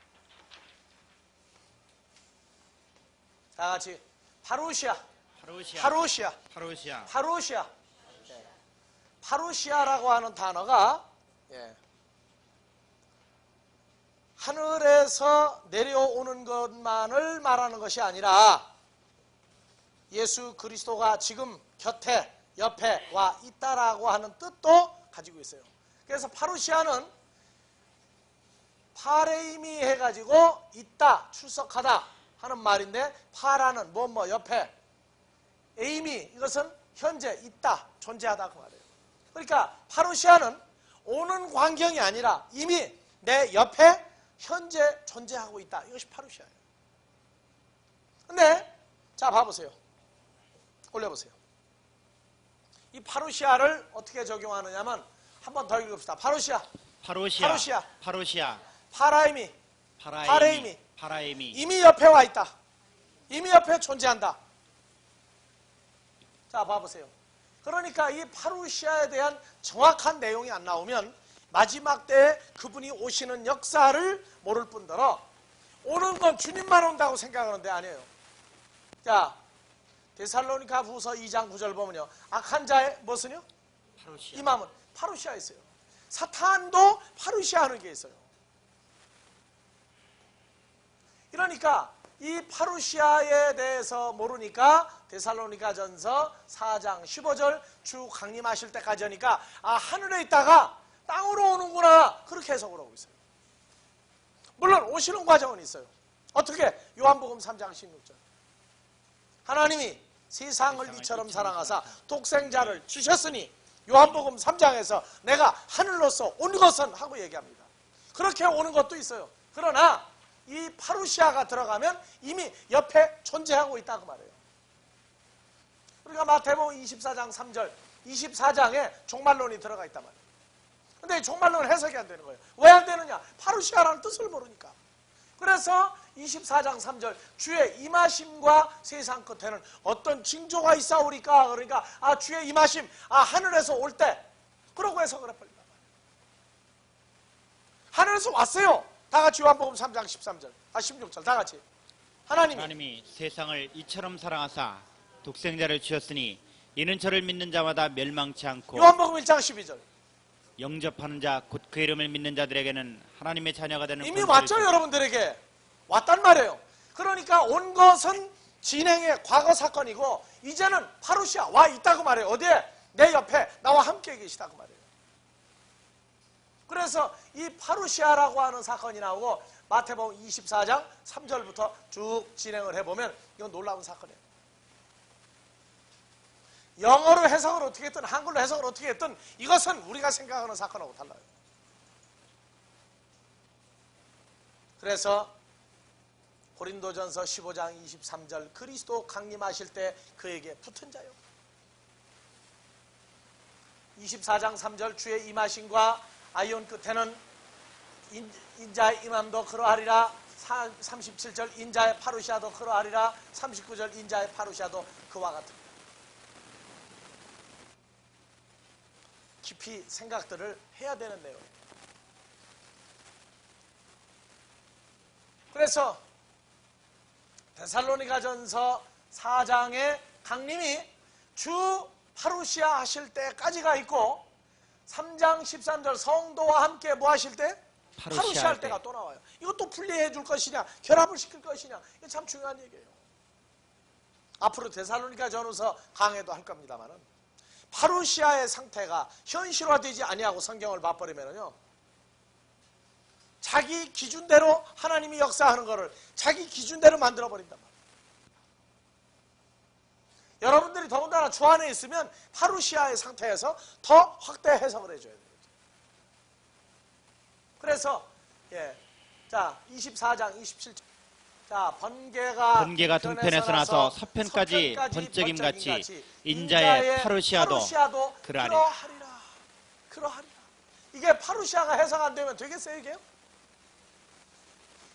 다 같이 파루시아. 예. 파루시아라고 하는 단어가 하늘에서 내려오는 것만을 말하는 것이 아니라 예수 그리스도가 지금 곁에 옆에 와 있다라고 하는 뜻도 가지고 있어요. 그래서 파루시아는 파레이미 해가지고 있다, 출석하다 하는 말인데, 파라는 뭐 옆에, 에이미 이것은 현재 있다, 존재하다 그 말이에요. 그러니까 파루시아는 오는 광경이 아니라 이미 내 옆에 현재 존재하고 있다. 이것이 파루시아예요. 근데 자 봐보세요. 올려보세요. 이 파루시아를 어떻게 적용하느냐면 한 번 더 읽읍시다. 파루시아. 파라이미. 이미 옆에 와 있다. 이미 옆에 존재한다. 자 봐보세요. 그러니까 이 파루시아에 대한 정확한 내용이 안 나오면 마지막 때에 그분이 오시는 역사를 모를 뿐더러 오는 건 주님만 온다고 생각하는데 아니에요. 자, 데살로니가 후서 2장 9절 보면요, 악한 자의 무엇은요? 파루시아. 이 마음은 파루시아 있어요. 사탄도 파루시아 하는 게 있어요. 그러니까 이 파루시아에 대해서 모르니까 데살로니가 전서 4장 15절 주 강림하실 때까지 하니까 하늘에 있다가 땅으로 오는구나, 그렇게 해석을 하고 있어요. 물론 오시는 과정은 있어요. 어떻게? 요한복음 3장 16절. 하나님이 세상을 이처럼 사랑하사 독생자를 주셨으니 요한복음 3장에서 내가 하늘로서 온 것은 하고 얘기합니다. 그렇게 오는 것도 있어요. 그러나 이 파루시아가 들어가면 이미 옆에 존재하고 있다고 말해요. 그러니까 마태복음 24장 3절, 24장에 종말론이 들어가 있단 말이에요. 근데 이 종말론은 해석이 안 되는 거예요. 왜 안 되느냐? 파루시아라는 뜻을 모르니까. 그래서 24장 3절, 주의 임하심과 세상 끝에는 어떤 징조가 있사오리까? 그러니까 주의 임하심, 하늘에서 올 때, 그러고 해석을 해버린단 말이에요. 하늘에서 왔어요. 다 같이 요한복음 3장 13절, 16절 다 같이. 하나님이 세상을 이처럼 사랑하사 독생자를 주셨으니 이는 저를 믿는 자마다 멸망치 않고 요한복음 1장 12절. 영접하는 자 곧 그 이름을 믿는 자들에게는 하나님의 자녀가 되는 이미 권세를 왔죠. 여러분들에게 왔단 말이에요. 그러니까 온 것은 진행의 과거 사건이고 이제는 파루시아 와 있다고 말해요. 어디에? 내 옆에 나와 함께 계시다고 말해요. 그래서 이 파루시아라고 하는 사건이 나오고 마태복음 24장 3절부터 쭉 진행을 해보면 이건 놀라운 사건이에요. 영어로 해석을 어떻게 했든 한글로 해석을 어떻게 했든 이것은 우리가 생각하는 사건하고 달라요. 그래서 고린도전서 15장 23절 그리스도 강림하실 때 그에게 붙은 자요. 24장 3절 주의 임하심과 아이온 끝에는 인자의 임함도 그러하리라. 37절 인자의 파루시아도 그러하리라. 39절 인자의 파루시아도 그와 같은. 깊이 생각들을 해야 되는 내용이에요. 그래서 데살로니가전서 4장의 강림이 주 파루시아 하실 때까지가 있고 3장 13절 성도와 함께 뭐 하실 때? 파루시아 할 때가 또 나와요. 이것도 분리해 줄 것이냐 결합을 시킬 것이냐 이게 참 중요한 얘기예요. 앞으로 데살로니가 전후서 강해도 할 겁니다만은 파루시아의 상태가 현실화되지 아니하고 성경을 봐버리면요 자기 기준대로 하나님이 역사하는 것을 자기 기준대로 만들어버린단 말이에요. 여러분들이 더군다나 주 안에 있으면 파루시아의 상태에서 더 확대 해석을 해줘야 돼요. 그래서 자 24장 27절 자 번개가 동편에서 나서 서편까지 번쩍임같이 인자의 파루시아도 그러하리라. 이게 파루시아가 해석 안 되면 되겠어요 이게요?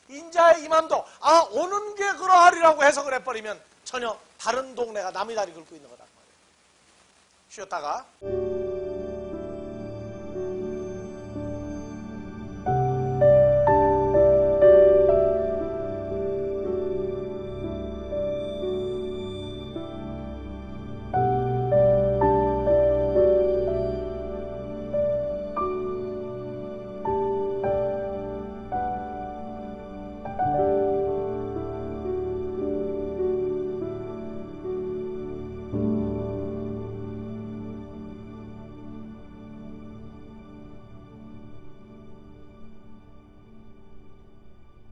인자의 임함도 오는 게 그러하리라고 해석을 해버리면 전혀 다른 동네가 남의 다리 긁고 있는 거다. 쉬었다가